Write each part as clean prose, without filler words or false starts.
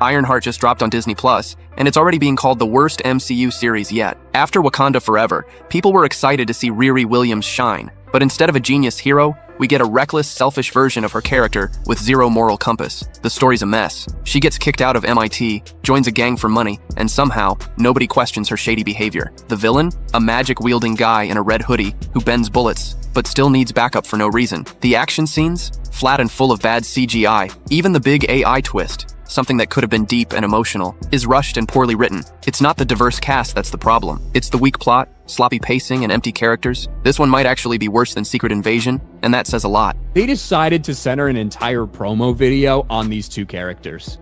Ironheart just dropped on Disney+, and it's already being called the worst MCU series yet. After Wakanda Forever, people were excited to see Riri Williams shine, but instead of a genius hero, we get a reckless, selfish version of her character with zero moral compass. The story's a mess. She gets kicked out of MIT, joins a gang for money, and somehow, nobody questions her shady behavior. The villain? A magic-wielding guy in a red hoodie who bends bullets, but still needs backup for no reason. The action scenes? Flat and full of bad CGI. Even the big AI twist, something that could have been deep and emotional, is rushed and poorly written. It's not the diverse cast that's the problem. It's the weak plot, sloppy pacing, and empty characters. This one might actually be worse than Secret Invasion, and that says a lot. They decided to center an entire promo video on these two characters.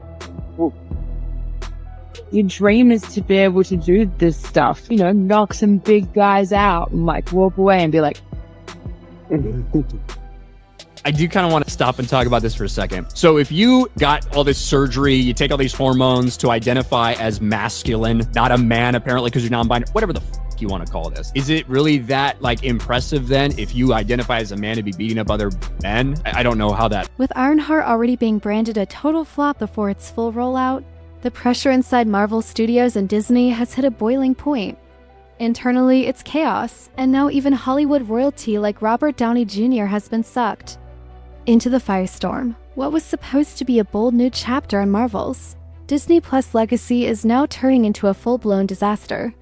Your dream is to be able to do this stuff, you know, knock some big guys out and like walk away and be like, I do kind of want to stop and talk about this for a second. So if you got all this surgery, you take all these hormones to identify as masculine, not a man apparently because you're non-binary, whatever the you want to call this, is it really that like impressive then if you identify as a man to be beating up other men? I don't know how that... With Ironheart already being branded a total flop before its full rollout, the pressure inside Marvel Studios and Disney has hit a boiling point. Internally, it's chaos, and now even Hollywood royalty like Robert Downey Jr. has been sucked into the firestorm. What was supposed to be a bold new chapter on Marvel's Disney Plus legacy is now turning into a full-blown disaster.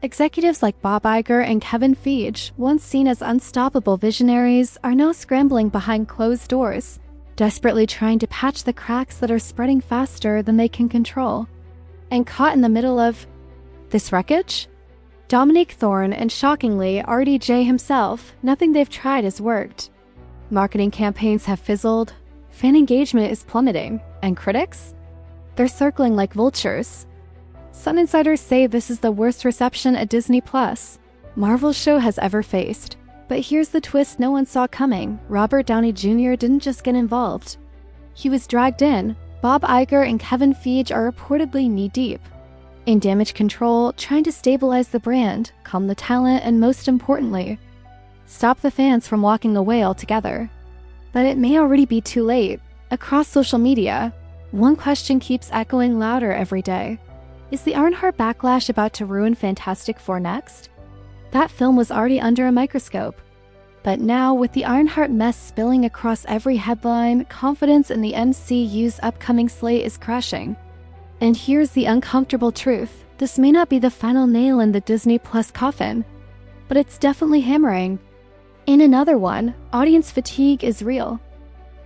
Executives like Bob Iger and Kevin Feige, once seen as unstoppable visionaries, are now scrambling behind closed doors, desperately trying to patch the cracks that are spreading faster than they can control. And caught in the middle of this wreckage? Dominique Thorne and, shockingly, RDJ himself, nothing they've tried has worked. Marketing campaigns have fizzled, fan engagement is plummeting, and critics? They're circling like vultures. Some insiders say this is the worst reception a Disney Plus Marvel show has ever faced. But here's the twist no one saw coming. Robert Downey Jr. didn't just get involved. He was dragged in. Bob Iger and Kevin Feige are reportedly knee-deep in damage control, trying to stabilize the brand, calm the talent, and most importantly, stop the fans from walking away altogether. But it may already be too late. Across social media, one question keeps echoing louder every day. Is the Ironheart backlash about to ruin Fantastic Four next? That film was already under a microscope. But now, with the Ironheart mess spilling across every headline, confidence in the MCU's upcoming slate is crashing. And here's the uncomfortable truth. This may not be the final nail in the Disney Plus coffin, but it's definitely hammering. In another one, audience fatigue is real.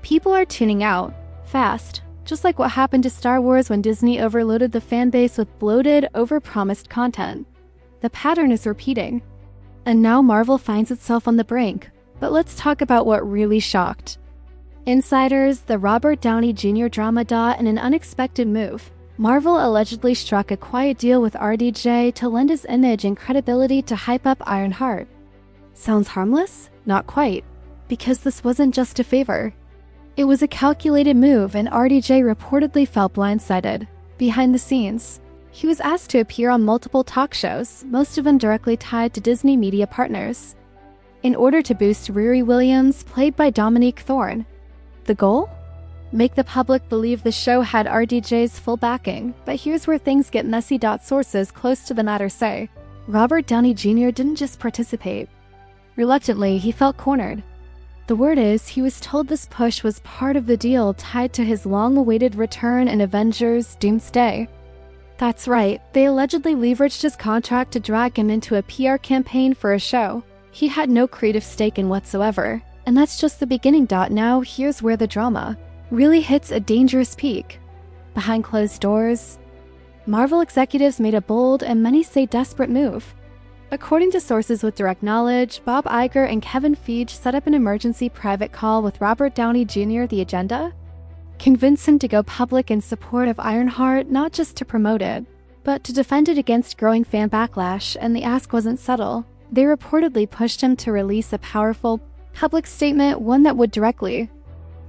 People are tuning out, fast. Just like what happened to Star Wars when Disney overloaded the fanbase with bloated, overpromised content. The pattern is repeating. And now Marvel finds itself on the brink. But let's talk about what really shocked insiders, the Robert Downey Jr. drama. In an unexpected move, Marvel allegedly struck a quiet deal with RDJ to lend his image and credibility to hype up Ironheart. Sounds harmless? Not quite. Because this wasn't just a favor. It was a calculated move, and RDJ reportedly felt blindsided. Behind the scenes, he was asked to appear on multiple talk shows, most of them directly tied to Disney media partners, in order to boost Riri Williams, played by Dominique Thorne. The goal? Make the public believe the show had RDJ's full backing, but here's where things get messy. Sources close to the matter say Robert Downey Jr. didn't just participate. Reluctantly, he felt cornered. The word is, he was told this push was part of the deal tied to his long-awaited return in Avengers: Doomsday. That's right, they allegedly leveraged his contract to drag him into a PR campaign for a show he had no creative stake in whatsoever. And that's just the beginning. Now, here's where the drama really hits a dangerous peak. Behind closed doors, Marvel executives made a bold and many say desperate move. According to sources with direct knowledge, Bob Iger and Kevin Feige set up an emergency private call with Robert Downey Jr. The agenda? Convince him to go public in support of Ironheart, not just to promote it, but to defend it against growing fan backlash, and the ask wasn't subtle. They reportedly pushed him to release a powerful, public statement, one that would directly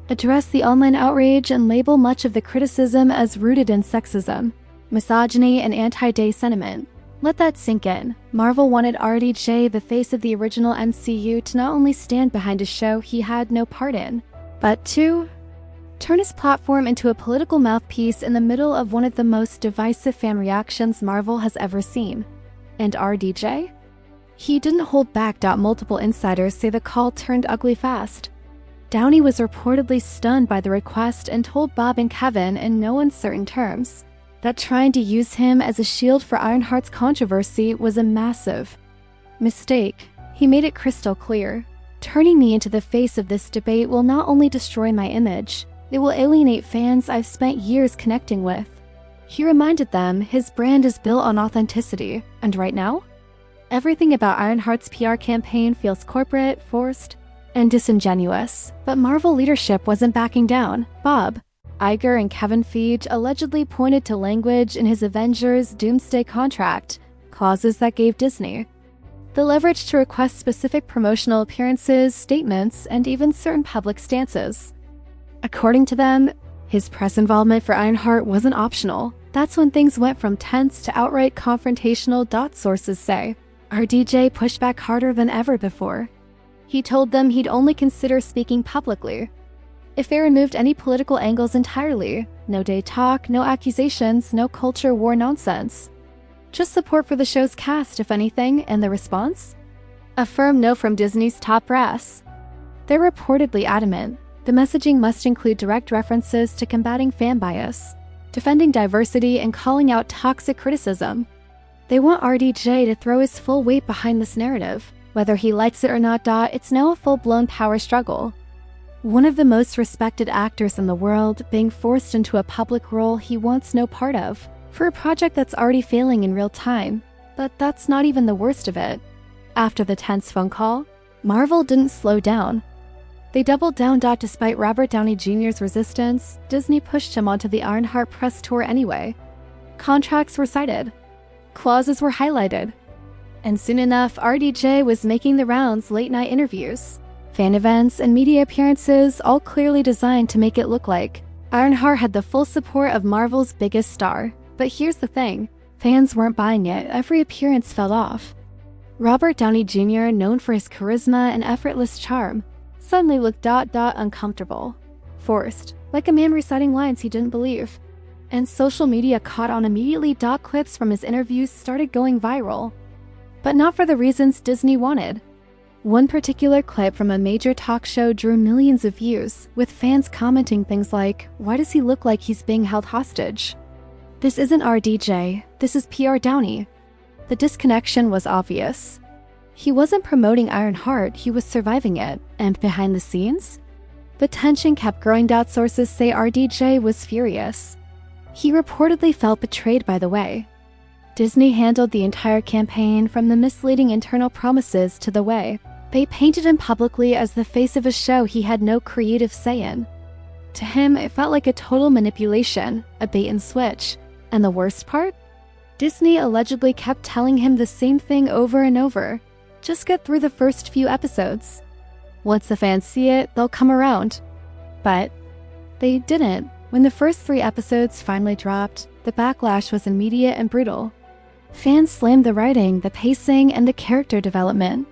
address the online outrage and label much of the criticism as rooted in sexism, misogyny, and anti-gay sentiment. Let that sink in. Marvel wanted RDJ, the face of the original MCU, to not only stand behind a show he had no part in, but to turn his platform into a political mouthpiece in the middle of one of the most divisive fan reactions Marvel has ever seen. And RDJ? He didn't hold back. Multiple insiders say the call turned ugly fast. Downey was reportedly stunned by the request and told Bob and Kevin in no uncertain terms that trying to use him as a shield for Ironheart's controversy was a massive mistake. He made it crystal clear. Turning me into the face of this debate will not only destroy my image, it will alienate fans I've spent years connecting with. He reminded them his brand is built on authenticity, and right now, everything about Ironheart's PR campaign feels corporate, forced, and disingenuous. But Marvel leadership wasn't backing down. Bob Iger and Kevin Feige allegedly pointed to language in his Avengers Doomsday contract, clauses that gave Disney the leverage to request specific promotional appearances, statements, and even certain public stances. According to them, his press involvement for Ironheart wasn't optional. That's when things went from tense to outright confrontational. Sources say RDJ pushed back harder than ever before. He told them he'd only consider speaking publicly if they removed any political angles entirely. No day talk, no accusations, no culture war nonsense. Just support for the show's cast, if anything, and the response? A firm no from Disney's top brass. They're reportedly adamant the messaging must include direct references to combating fan bias, defending diversity, and calling out toxic criticism. They want RDJ to throw his full weight behind this narrative. Whether he likes it or not, it's now a full-blown power struggle. One of the most respected actors in the world being forced into a public role he wants no part of, for a project that's already failing in real time. But that's not even the worst of it. After the tense phone call, Marvel didn't slow down. They doubled down. Despite Robert Downey Jr.'s resistance, Disney pushed him onto the Ironheart press tour anyway. Contracts were cited. Clauses were highlighted. And soon enough, RDJ was making the rounds. Late-night interviews, fan events, and media appearances, all clearly designed to make it look like Ironheart had the full support of Marvel's biggest star. But here's the thing, fans weren't buying it. Every appearance fell off. Robert Downey Jr., known for his charisma and effortless charm, suddenly looked uncomfortable, forced, like a man reciting lines he didn't believe. And social media caught on immediately. Clips from his interviews started going viral. But not for the reasons Disney wanted. One particular clip from a major talk show drew millions of views, with fans commenting things like, "Why does he look like he's being held hostage? This isn't RDJ, this is PR Downey." The disconnection was obvious. He wasn't promoting Ironheart, he was surviving it. And behind the scenes, the tension kept growing. Sources say RDJ was furious. He reportedly felt betrayed by the way Disney handled the entire campaign, from the misleading internal promises to the way they painted him publicly as the face of a show he had no creative say in. To him, it felt like a total manipulation, a bait and switch. And the worst part? Disney allegedly kept telling him the same thing over and over. Just get through the first few episodes. Once the fans see it, they'll come around. But they didn't. When the first 3 episodes finally dropped, the backlash was immediate and brutal. Fans slammed the writing, the pacing, and the character development.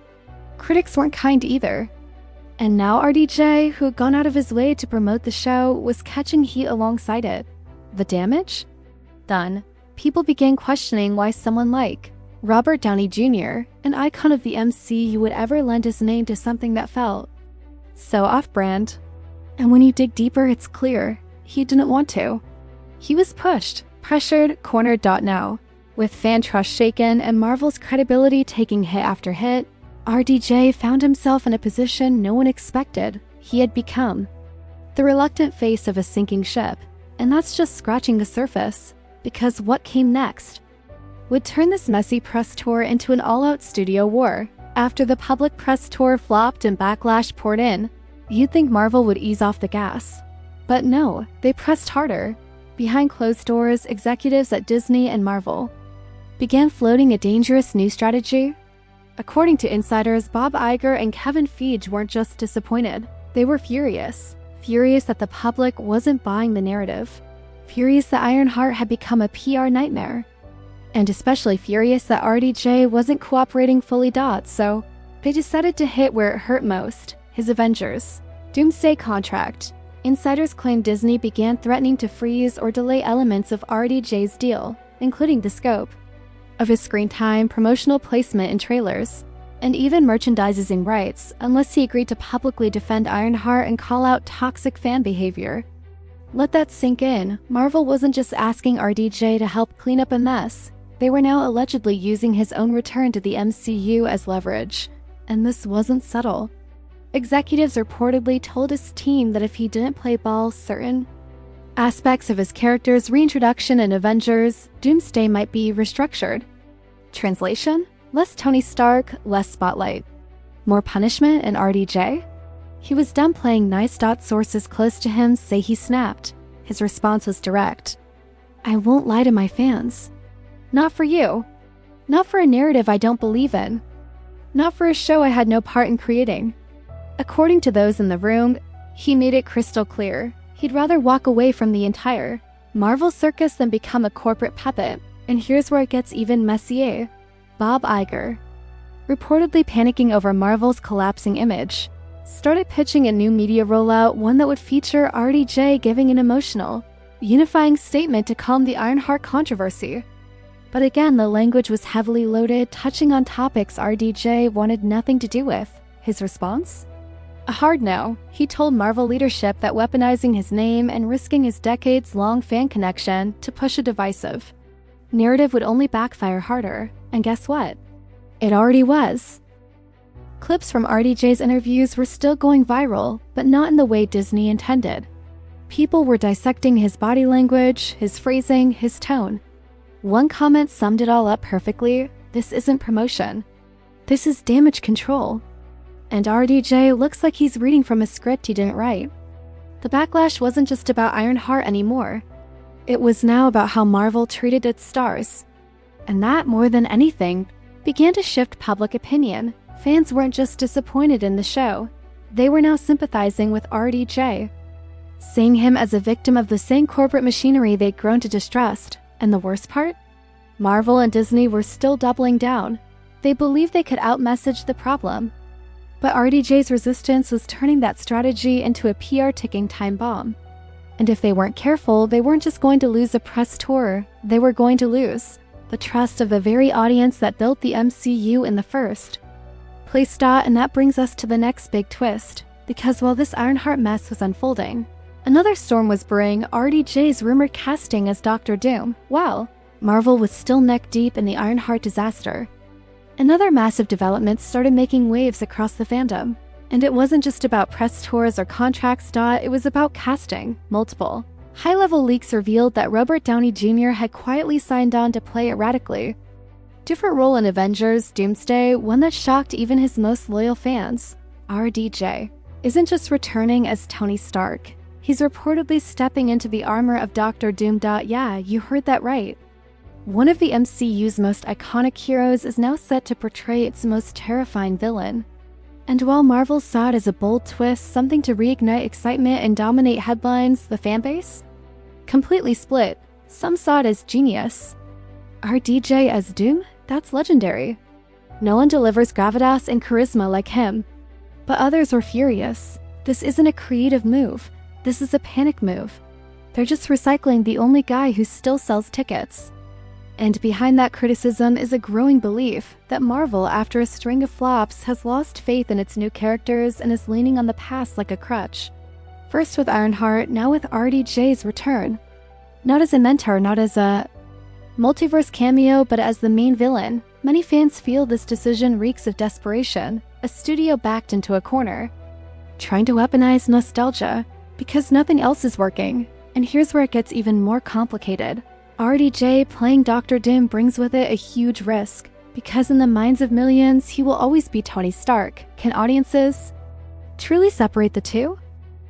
Critics weren't kind either. And now RDJ, who had gone out of his way to promote the show, was catching heat alongside it. The damage? Done. People began questioning why someone like Robert Downey Jr., an icon of the MCU, would ever lend his name to something that felt so off-brand. And when you dig deeper, it's clear he didn't want to. He was pushed, pressured, cornered. Now, with fan trust shaken and Marvel's credibility taking hit after hit, RDJ found himself in a position no one expected. He had become the reluctant face of a sinking ship. And that's just scratching the surface, because what came next would turn this messy press tour into an all-out studio war. After the public press tour flopped and backlash poured in, you'd think Marvel would ease off the gas. But no, they pressed harder. Behind closed doors, executives at Disney and Marvel began floating a dangerous new strategy. According to insiders, Bob Iger and Kevin Feige weren't just disappointed. They were furious. Furious that the public wasn't buying the narrative. Furious that Ironheart had become a PR nightmare. And especially furious that RDJ wasn't cooperating fully. So they decided to hit where it hurt most, his Avengers Doomsday contract. Insiders claim Disney began threatening to freeze or delay elements of RDJ's deal, including the scope of his screen time, promotional placement in trailers, and even merchandising rights, unless he agreed to publicly defend Ironheart and call out toxic fan behavior. Let that sink in. Marvel wasn't just asking RDJ to help clean up a mess. They were now allegedly using his own return to the MCU as leverage. And this wasn't subtle. Executives reportedly told his team that if he didn't play ball, certain aspects of his character's reintroduction in Avengers, Doomsday might be restructured. Translation? Less Tony Stark, less spotlight. More punishment in RDJ? He was done playing nice. Sources close to him say he snapped. His response was direct. I won't lie to my fans. Not for you. Not for a narrative I don't believe in. Not for a show I had no part in creating. According to those in the room, he made it crystal clear. He'd rather walk away from the entire Marvel circus than become a corporate puppet. And here's where it gets even messier. Bob Iger, reportedly panicking over Marvel's collapsing image, started pitching a new media rollout, one that would feature RDJ giving an emotional, unifying statement to calm the Ironheart controversy. But again, the language was heavily loaded, touching on topics RDJ wanted nothing to do with. His response? A hard no. He told Marvel leadership that weaponizing his name and risking his decades-long fan connection to push a divisive narrative would only backfire harder. And guess what? It already was. Clips from RDJ's interviews were still going viral, but not in the way Disney intended. People were dissecting his body language, his phrasing, his tone. One comment summed it all up perfectly. This isn't promotion. This is damage control. And RDJ looks like he's reading from a script he didn't write. The backlash wasn't just about Ironheart anymore. It was now about how Marvel treated its stars. And that, more than anything, began to shift public opinion. Fans weren't just disappointed in the show. They were now sympathizing with RDJ, seeing him as a victim of the same corporate machinery they'd grown to distrust. And the worst part? Marvel and Disney were still doubling down. They believed they could outmessage the problem. But RDJ's resistance was turning that strategy into a PR ticking time bomb. And if they weren't careful, they weren't just going to lose a press tour, they were going to lose the trust of the very audience that built the MCU in the first place. And that brings us to the next big twist. Because while this Ironheart mess was unfolding, another storm was brewing. RDJ's rumored casting as Doctor Doom. Wow, Marvel was still neck deep in the Ironheart disaster. Another massive development started making waves across the fandom. And it wasn't just about press tours or contracts. It was about casting. Multiple high-level leaks revealed that Robert Downey Jr. had quietly signed on to play a radically different role in Avengers Doomsday, one that shocked even his most loyal fans. RDJ isn't just returning as Tony Stark. He's reportedly stepping into the armor of Doctor Doom. Yeah, you heard that right. One of the MCU's most iconic heroes is now set to portray its most terrifying villain. And while Marvel saw it as a bold twist, something to reignite excitement and dominate headlines, the fanbase completely split. Some saw it as genius. RDJ as Doom? That's legendary. No one delivers gravitas and charisma like him. But others were furious. This isn't a creative move. This is a panic move. They're just recycling the only guy who still sells tickets. And behind that criticism is a growing belief that Marvel, after a string of flops, has lost faith in its new characters and is leaning on the past like a crutch. First with Ironheart, now with RDJ's return. Not as a mentor, not as a multiverse cameo, but as the main villain. Many fans feel this decision reeks of desperation, a studio backed into a corner, trying to weaponize nostalgia, because nothing else is working. And here's where it gets even more complicated. RDJ playing Doctor Doom brings with it a huge risk, because in the minds of millions, he will always be Tony Stark. Can audiences truly separate the two?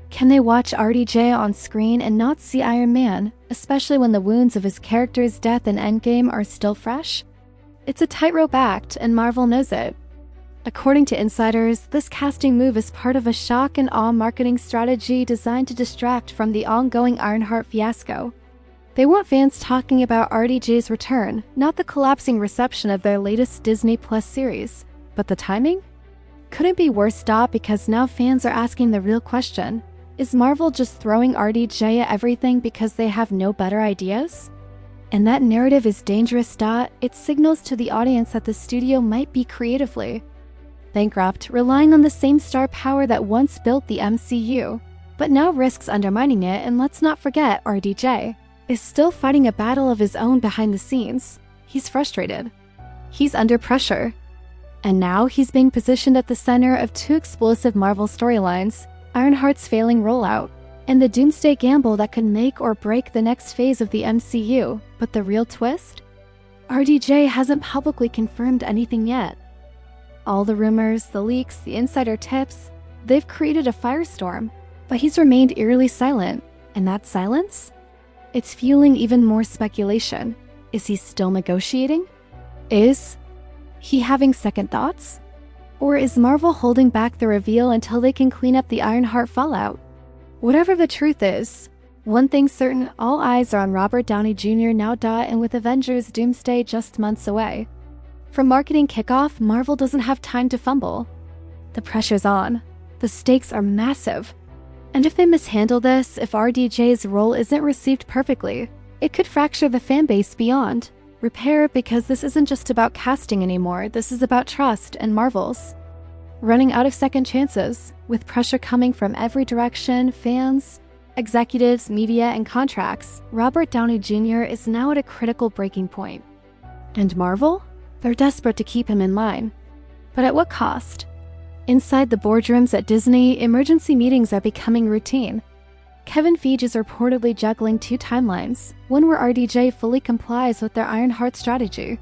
Can they watch RDJ on screen and not see Iron Man, especially when the wounds of his character's death in Endgame are still fresh? It's a tightrope act, and Marvel knows it. According to insiders, this casting move is part of a shock and awe marketing strategy designed to distract from the ongoing Ironheart fiasco. They want fans talking about RDJ's return, not the collapsing reception of their latest Disney Plus series. But the timing? Couldn't be worse. Because now fans are asking the real question. Is Marvel just throwing RDJ at everything because they have no better ideas? And that narrative is dangerous. It signals to the audience that the studio might be creatively bankrupt, relying on the same star power that once built the MCU, but now risks undermining it. And let's not forget, RDJ is still fighting a battle of his own behind the scenes. He's frustrated. He's under pressure. And now he's being positioned at the center of two explosive Marvel storylines, Ironheart's failing rollout, and the Doomsday gamble that could make or break the next phase of the MCU. But the real twist? RDJ hasn't publicly confirmed anything yet. All the rumors, the leaks, the insider tips, they've created a firestorm, but he's remained eerily silent. And that silence? It's fueling even more speculation. Is he still negotiating? Is he having second thoughts? Or is Marvel holding back the reveal until they can clean up the Ironheart fallout? Whatever the truth is, one thing's certain, all eyes are on Robert Downey Jr. now. And with Avengers Doomsday just months away, from marketing kickoff, Marvel doesn't have time to fumble. The pressure's on. The stakes are massive. And if they mishandle this, if RDJ's role isn't received perfectly, it could fracture the fanbase beyond repair, because this isn't just about casting anymore. This is about trust, and Marvel's running out of second chances, with pressure coming from every direction, fans, executives, media, and contracts. Robert Downey Jr. is now at a critical breaking point. And Marvel? They're desperate to keep him in line. But at what cost? Inside the boardrooms at Disney, emergency meetings are becoming routine. Kevin Feige is reportedly juggling two timelines, one where RDJ fully complies with their Ironheart strategy,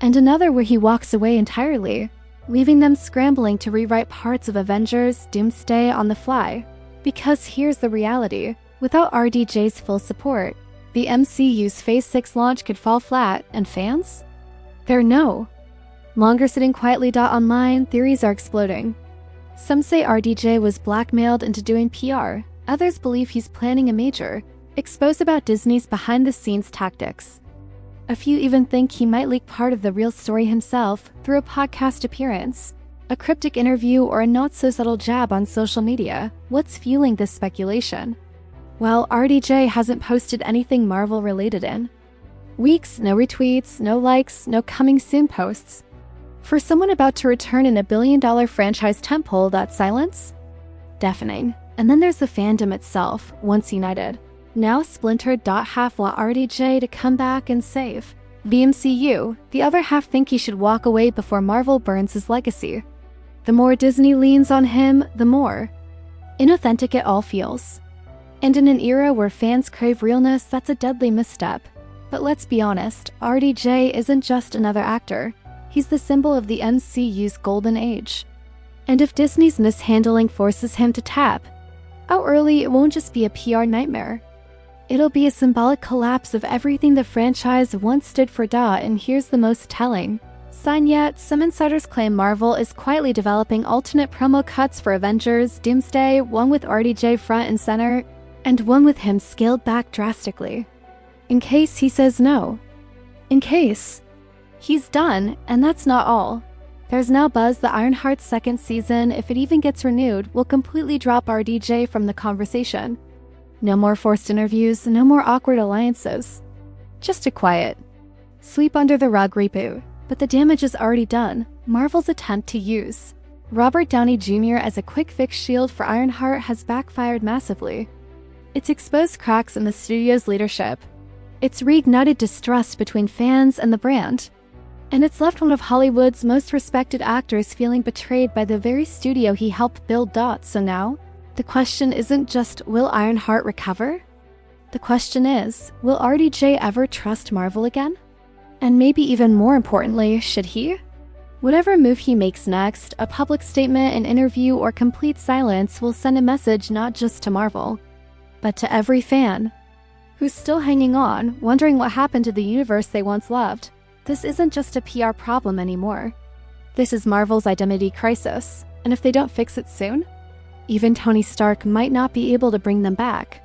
and another where he walks away entirely, leaving them scrambling to rewrite parts of Avengers Doomsday on the fly. Because here's the reality, without RDJ's full support, the MCU's Phase 6 launch could fall flat, and fans? They're no longer sitting quietly. Online, theories are exploding. Some say RDJ was blackmailed into doing PR. Others believe he's planning a major expose about Disney's behind-the-scenes tactics. A few even think he might leak part of the real story himself through a podcast appearance, a cryptic interview, or a not-so-subtle jab on social media. What's fueling this speculation? Well, RDJ hasn't posted anything Marvel-related in weeks. No retweets, no likes, no coming soon posts. For someone about to return in a billion-dollar franchise tentpole, that silence? Deafening. And then there's the fandom itself, once united, now splintered. Half want RDJ to come back and save the MCU. The other half think he should walk away before Marvel burns his legacy. The more Disney leans on him, the more inauthentic it all feels. And in an era where fans crave realness, that's a deadly misstep. But let's be honest, RDJ isn't just another actor. He's the symbol of the MCU's golden age. And if Disney's mishandling forces him to tap out early, it won't just be a PR nightmare. It'll be a symbolic collapse of everything the franchise once stood for. And here's the most telling sign yet. Some insiders claim Marvel is quietly developing alternate promo cuts for Avengers Doomsday, one with RDJ front and center, and one with him scaled back drastically. In case he says no. In case he's done. And that's not all. There's now buzz the Ironheart's second season, if it even gets renewed, will completely drop RDJ from the conversation. No more forced interviews, no more awkward alliances. Just a quiet, sweep under the rug reboot. But the damage is already done. Marvel's attempt to use Robert Downey Jr. as a quick-fix shield for Ironheart has backfired massively. It's exposed cracks in the studio's leadership. It's reignited distrust between fans and the brand. And it's left one of Hollywood's most respected actors feeling betrayed by the very studio he helped build. So now, the question isn't just, will Ironheart recover? The question is, will RDJ ever trust Marvel again? And maybe even more importantly, should he? Whatever move he makes next, a public statement, an interview, or complete silence will send a message not just to Marvel, but to every fan who's still hanging on, wondering what happened to the universe they once loved. This isn't just a PR problem anymore. This is Marvel's identity crisis, and if they don't fix it soon, even Tony Stark might not be able to bring them back.